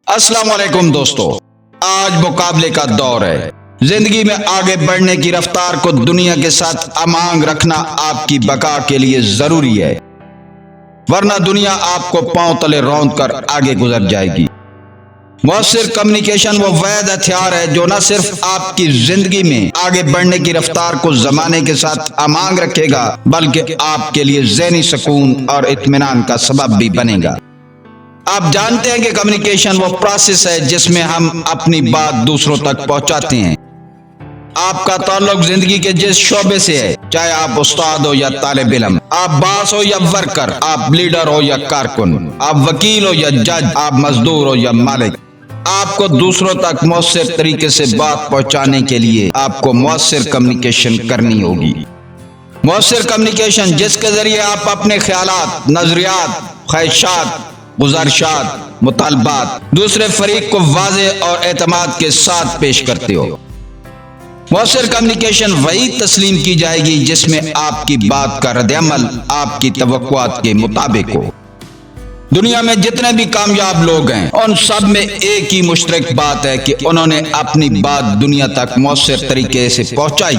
السلام علیکم دوستو، آج مقابلے کا دور ہے۔ زندگی میں آگے بڑھنے کی رفتار کو دنیا کے ساتھ ہمانگ رکھنا آپ کی بقا کے لیے ضروری ہے، ورنہ دنیا آپ کو پاؤں تلے روند کر آگے گزر جائے گی۔ مؤثر کمیونیکیشن وہ واحد ہتھیار ہے جو نہ صرف آپ کی زندگی میں آگے بڑھنے کی رفتار کو زمانے کے ساتھ ہمانگ رکھے گا بلکہ آپ کے لیے ذہنی سکون اور اطمینان کا سبب بھی بنے گا۔ آپ جانتے ہیں کہ کمیونیکیشن وہ پروسیس ہے جس میں ہم اپنی بات دوسروں تک پہنچاتے ہیں۔ آپ کا تعلق زندگی کے جس شعبے سے ہے، چاہے آپ استاد ہو یا طالب علم، آپ باس ہو یا ورکر، آپ لیڈر ہو یا کارکن، آپ وکیل ہو یا جج، آپ مزدور ہو یا مالک، آپ کو دوسروں تک مؤثر طریقے سے بات پہنچانے کے لیے آپ کو مؤثر کمیونیکیشن کرنی ہوگی۔ مؤثر کمیونیکیشن جس کے ذریعے آپ اپنے خیالات، نظریات، خواہشات، گزارشات، مطالبات دوسرے فریق کو واضح اور اعتماد کے ساتھ پیش کرتے ہو۔ مؤثر کمیونیکیشن وہی تسلیم کی جائے گی جس میں آپ کی بات کا رد عمل آپ کی توقعات کے مطابق ہو۔ دنیا میں جتنے بھی کامیاب لوگ ہیں، ان سب میں ایک ہی مشترک بات ہے کہ انہوں نے اپنی بات دنیا تک مؤثر طریقے سے پہنچائی۔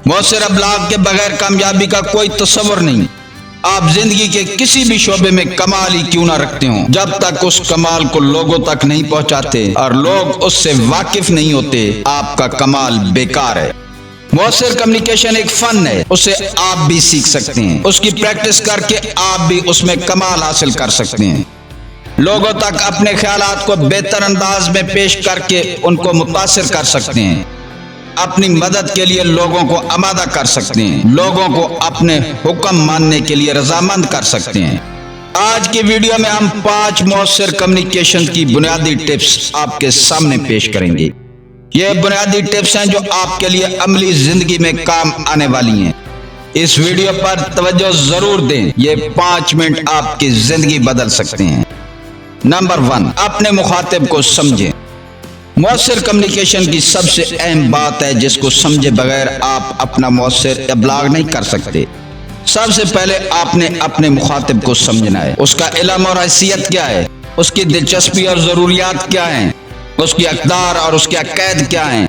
مؤثر ابلاغ کے بغیر کامیابی کا کوئی تصور نہیں۔ آپ زندگی کے کسی بھی شعبے میں کمال ہی کیوں نہ رکھتے ہوں، جب تک اس کمال کو لوگوں تک نہیں پہنچاتے اور لوگ اس سے واقف نہیں ہوتے، آپ کا کمال بیکار ہے۔ مؤثر کمیونیکیشن ایک فن ہے، اسے آپ بھی سیکھ سکتے ہیں، اس کی پریکٹس کر کے آپ بھی اس میں کمال حاصل کر سکتے ہیں۔ لوگوں تک اپنے خیالات کو بہتر انداز میں پیش کر کے ان کو متاثر کر سکتے ہیں، اپنی مدد کے لیے لوگوں کو آمادہ کر سکتے ہیں، لوگوں کو اپنے حکم ماننے کے لیے رضامند کر سکتے ہیں۔ آج کی ویڈیو میں ہم 5 مؤثر کمیونیکیشن کی بنیادی ٹپس آپ کے سامنے پیش کریں گے۔ یہ بنیادی ٹپس ہیں جو آپ کے لیے عملی زندگی میں کام آنے والی ہیں۔ اس ویڈیو پر توجہ ضرور دیں، یہ 5 منٹ آپ کی زندگی بدل سکتے ہیں۔ نمبر 1، اپنے مخاطب کو سمجھیں۔ مؤثر کمیونیکیشن کی سب سے اہم بات ہے جس کو سمجھے بغیر آپ اپنا مؤثر ابلاغ نہیں کر سکتے۔ سب سے پہلے آپ نے اپنے مخاطب کو سمجھنا ہے۔ اس کا علم اور حیثیت کیا ہے، اس کی دلچسپی اور ضروریات کیا ہیں، اس کی اقدار اور اس کے عقائد کیا ہیں،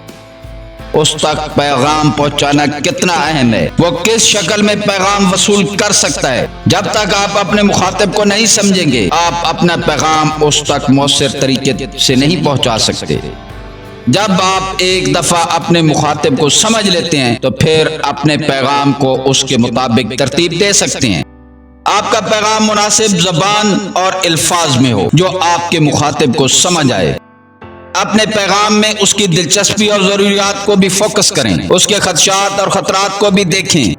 اس تک پیغام پہنچانا کتنا اہم ہے، وہ کس شکل میں پیغام وصول کر سکتا ہے۔ جب تک آپ اپنے مخاطب کو نہیں سمجھیں گے، آپ اپنا پیغام اس تک مؤثر طریقے سے نہیں پہنچا سکتے۔ جب آپ ایک دفعہ اپنے مخاطب کو سمجھ لیتے ہیں تو پھر اپنے پیغام کو اس کے مطابق ترتیب دے سکتے ہیں۔ آپ کا پیغام مناسب زبان اور الفاظ میں ہو جو آپ کے مخاطب کو سمجھ آئے۔ اپنے پیغام میں اس کی دلچسپی اور ضروریات کو بھی فوکس کریں، اس کے خدشات اور خطرات کو بھی دیکھیں،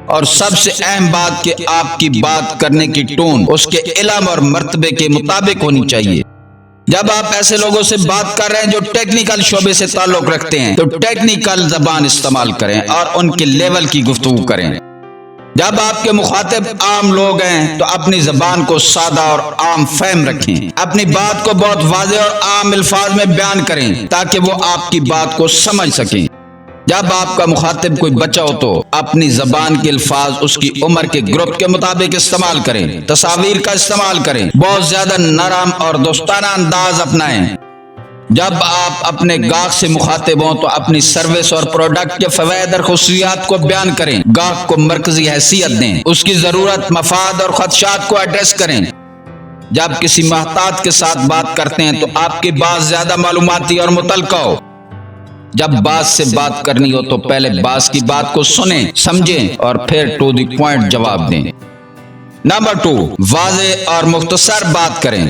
اور سب سے اہم بات کہ آپ کی بات کرنے کی ٹون اس کے علم اور مرتبے کے مطابق ہونی چاہیے۔ جب آپ ایسے لوگوں سے بات کر رہے ہیں جو ٹیکنیکل شعبے سے تعلق رکھتے ہیں تو ٹیکنیکل زبان استعمال کریں اور ان کے لیول کی گفتگو کریں۔ جب آپ کے مخاطب عام لوگ ہیں تو اپنی زبان کو سادہ اور عام فہم رکھیں، اپنی بات کو بہت واضح اور عام الفاظ میں بیان کریں تاکہ وہ آپ کی بات کو سمجھ سکیں۔ جب آپ کا مخاطب کوئی بچہ ہو تو اپنی زبان کے الفاظ اس کی عمر کے گروپ کے مطابق استعمال کریں، تصاویر کا استعمال کریں، بہت زیادہ نرم اور دوستانہ انداز اپنائیں۔ جب آپ اپنے گاہک سے مخاطب ہوں تو اپنی سروس اور پروڈکٹ کے فوائد اور خصوصیات کو بیان کریں، گاہک کو مرکزی حیثیت دیں، اس کی ضرورت، مفاد اور خدشات کو ایڈریس کریں۔ جب کسی محتاط کے ساتھ بات کرتے ہیں تو آپ کی بات زیادہ معلوماتی اور متعلقہ ہو۔ جب باس سے بات کرنی ہو تو پہلے باس کی بات کو سنیں، سمجھیں اور پھر ٹو دی پوائنٹ جواب دیں۔ نمبر 2، واضح اور مختصر بات کریں۔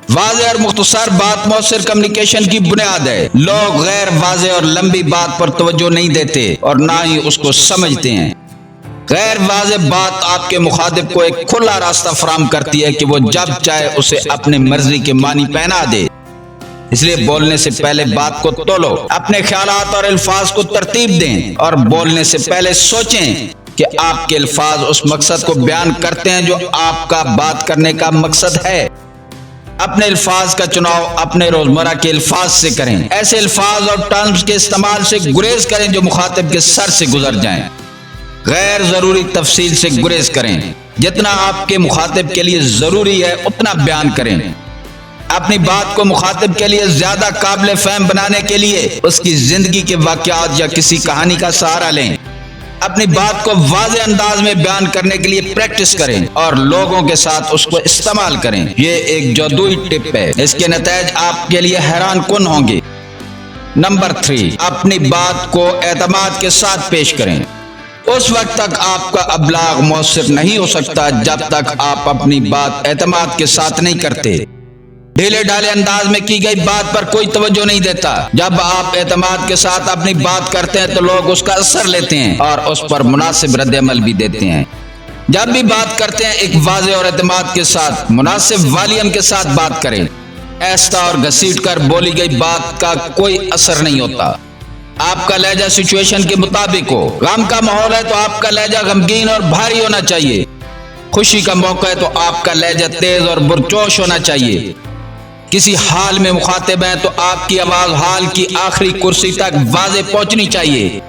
واضح اور مختصر بات مؤثر کمیونیکیشن کی بنیاد ہے۔ لوگ غیر واضح اور لمبی بات پر توجہ نہیں دیتے اور نہ ہی اس کو سمجھتے ہیں۔ غیر واضح بات آپ کے مخاطب کو ایک کھلا راستہ فراہم کرتی ہے کہ وہ جب چاہے اسے اپنے مرضی کے معنی پہنا دے۔ اس لیے بولنے سے پہلے بات کو تولو، اپنے خیالات اور الفاظ کو ترتیب دیں اور بولنے سے پہلے سوچیں کہ آپ کے الفاظ اس مقصد کو بیان کرتے ہیں جو آپ کا بات کرنے کا مقصد ہے۔ اپنے الفاظ کا چناؤ اپنے روزمرہ کے الفاظ سے کریں، ایسے الفاظ اور ٹرمز کے استعمال سے گریز کریں جو مخاطب کے سر سے گزر جائیں۔ غیر ضروری تفصیل سے گریز کریں، جتنا آپ کے مخاطب کے لیے ضروری ہے اتنا بیان کریں۔ اپنی بات کو مخاطب کے لیے زیادہ قابل فہم بنانے کے لیے اس کی زندگی کے واقعات یا کسی کہانی کا سہارا لیں۔ اپنی بات کو واضح انداز میں بیان کرنے کے لیے پریکٹس کریں اور لوگوں کے ساتھ اس کو استعمال کریں۔ یہ ایک جادوئی ٹپ ہے، اس کے نتائج آپ کے لیے حیران کن ہوں گے۔ نمبر 3، اپنی بات کو اعتماد کے ساتھ پیش کریں۔ اس وقت تک آپ کا ابلاغ مؤثر نہیں ہو سکتا جب تک آپ اپنی بات اعتماد کے ساتھ نہیں کرتے۔ ڈھیلے ڈھالے انداز میں کی گئی بات پر کوئی توجہ نہیں دیتا۔ جب آپ اعتماد کے ساتھ اپنی بات کرتے ہیں تو لوگ اس کا اثر لیتے ہیں اور اس پر مناسب رد عمل بھی دیتے ہیں۔ جب بھی بات کرتے ہیں ایک واضح اور اعتماد کے ساتھ مناسب والیوم کے ساتھ بات کریں۔ ایسا اور گھسیٹ کر بولی گئی بات کا کوئی اثر نہیں ہوتا۔ آپ کا لہجہ سچویشن کے مطابق ہو۔ غم کا ماحول ہے تو آپ کا لہجہ غمگین اور بھاری ہونا چاہیے۔ خوشی کا موقع ہے تو آپ کا لہجہ تیز اور پرجوش ہونا چاہیے۔ کسی حال میں مخاطب ہیں تو آپ کی آواز حال کی آخری کرسی تک واضح پہنچنی چاہیے۔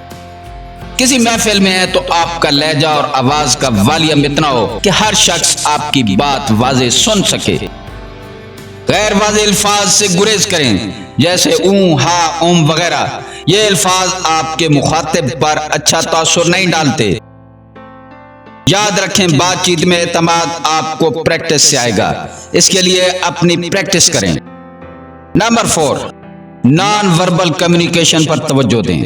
کسی محفل میں ہے تو آپ کا لہجہ اور آواز کا والیوم اتنا ہو کہ ہر شخص آپ کی بات واضح سن سکے۔ غیر واضح الفاظ سے گریز کریں، جیسے اون، ہا، وغیرہ۔ یہ الفاظ آپ کے مخاطب پر اچھا تاثر نہیں ڈالتے۔ یاد رکھیں، بات چیت میں اعتماد آپ کو پریکٹس سے آئے گا، اس کے لیے اپنی پریکٹس کریں۔ نمبر 4، نان وربل کمیونیکیشن پر توجہ دیں۔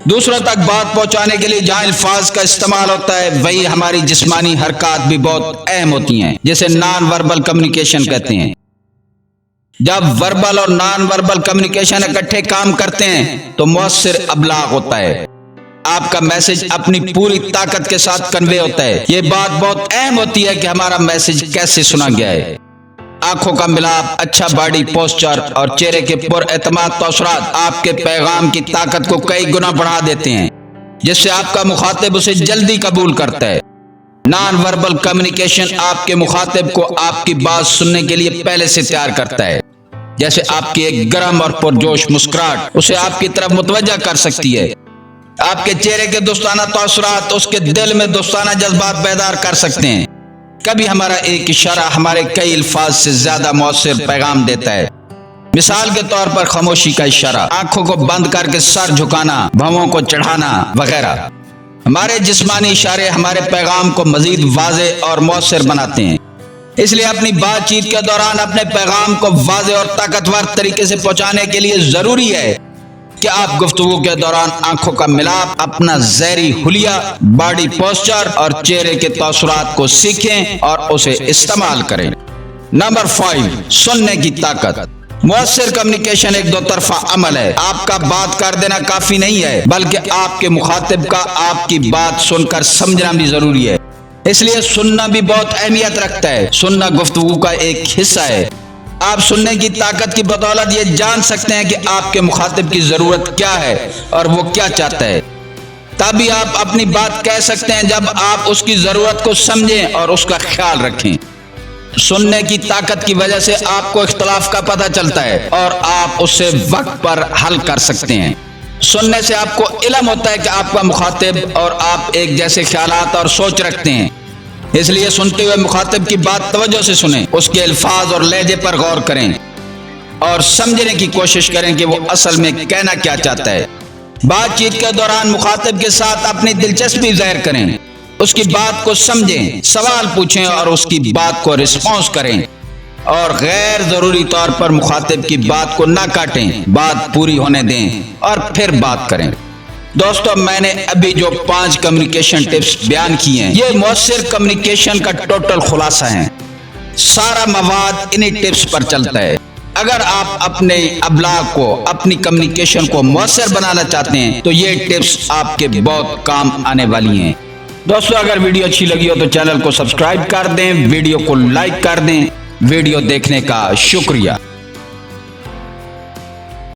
دوسروں تک بات پہنچانے کے لیے جہاں الفاظ کا استعمال ہوتا ہے وہی ہماری جسمانی حرکات بھی بہت اہم ہوتی ہیں، جسے نان وربل کمیونیکیشن کہتے ہیں۔ جب وربل اور نان وربل کمیونیکیشن اکٹھے کام کرتے ہیں تو مؤثر ابلاغ ہوتا ہے۔ آپ کا میسج اپنی پوری طاقت کے ساتھ کنوے ہوتا ہے۔ یہ بات بہت اہم ہوتی ہے کہ ہمارا میسج کیسے سنا گیا ہے۔ آنکھوں کا ملاپ، اچھا باڈی پوسچر اور چہرے کے پر اعتماد تاثرات آپ کے پیغام کی طاقت کو کئی گنا بڑھا دیتے ہیں، جس سے آپ کا مخاطب اسے جلدی قبول کرتا ہے۔ نان وربل کمیونیکیشن آپ کے مخاطب کو آپ کی بات سننے کے لیے پہلے سے تیار کرتا ہے، جیسے آپ کی ایک گرم اور پرجوش مسکراہٹ اسے آپ کی طرف متوجہ کر سکتی ہے۔ آپ کے چہرے کے دوستانہ تاثرات اس کے دل میں دوستانہ جذبات بیدار کر سکتے ہیں۔ کبھی ہمارا ایک اشارہ ہمارے کئی الفاظ سے زیادہ مؤثر پیغام دیتا ہے۔ مثال کے طور پر خاموشی کا اشارہ، آنکھوں کو بند کر کے سر جھکانا، بھووں کو چڑھانا وغیرہ۔ ہمارے جسمانی اشارے ہمارے پیغام کو مزید واضح اور مؤثر بناتے ہیں۔ اس لیے اپنی بات چیت کے دوران اپنے پیغام کو واضح اور طاقتور طریقے سے پہنچانے کے لیے ضروری ہے کہ آپ گفتگو کے دوران آنکھوں کا ملاپ، اپنا ظاہری حلیہ، باڈی پوسچر اور چہرے کے تاثرات کو سیکھیں اور اسے استعمال کریں۔ نمبر 5، سننے کی طاقت۔ مؤثر کمیونیکیشن ایک دو طرفہ عمل ہے۔ آپ کا بات کر دینا کافی نہیں ہے، بلکہ آپ کے مخاطب کا آپ کی بات سن کر سمجھنا بھی ضروری ہے۔ اس لیے سننا بھی بہت اہمیت رکھتا ہے۔ سننا گفتگو کا ایک حصہ ہے۔ آپ سننے کی طاقت کی بدولت یہ جان سکتے ہیں کہ آپ کے مخاطب کی ضرورت کیا ہے اور وہ کیا چاہتا ہے۔ تبھی آپ اپنی بات کہہ سکتے ہیں جب آپ اس کی ضرورت کو سمجھیں اور اس کا خیال رکھیں۔ سننے کی طاقت کی وجہ سے آپ کو اختلاف کا پتہ چلتا ہے اور آپ اسے وقت پر حل کر سکتے ہیں۔ سننے سے آپ کو علم ہوتا ہے کہ آپ کا مخاطب اور آپ ایک جیسے خیالات اور سوچ رکھتے ہیں۔ اس لیے سنتے ہوئے مخاطب کی بات توجہ سے سنیں، اس کے الفاظ اور لہجے پر غور کریں اور سمجھنے کی کوشش کریں کہ وہ اصل میں کہنا کیا چاہتا ہے۔ بات چیت کے دوران مخاطب کے ساتھ اپنی دلچسپی ظاہر کریں، اس کی بات کو سمجھیں، سوال پوچھیں اور اس کی بات کو رسپانس کریں، اور غیر ضروری طور پر مخاطب کی بات کو نہ کاٹیں، بات پوری ہونے دیں اور پھر بات کریں۔ دوستو، میں نے ابھی جو 5 کمیونیکیشن ٹپس بیان کیے ہیں یہ مؤثر کمیونیکیشن کا ٹوٹل خلاصہ ہیں۔ سارا مواد انہی ٹپس پر چلتا ہے۔ اگر آپ اپنے ابلاغ کو، اپنی کمیونیکیشن کو مؤثر بنانا چاہتے ہیں تو یہ ٹپس آپ کے بہت کام آنے والی ہیں۔ دوستو، اگر ویڈیو اچھی لگی ہو تو چینل کو سبسکرائب کر دیں، ویڈیو کو لائک کر دیں۔ ویڈیو دیکھنے کا شکریہ۔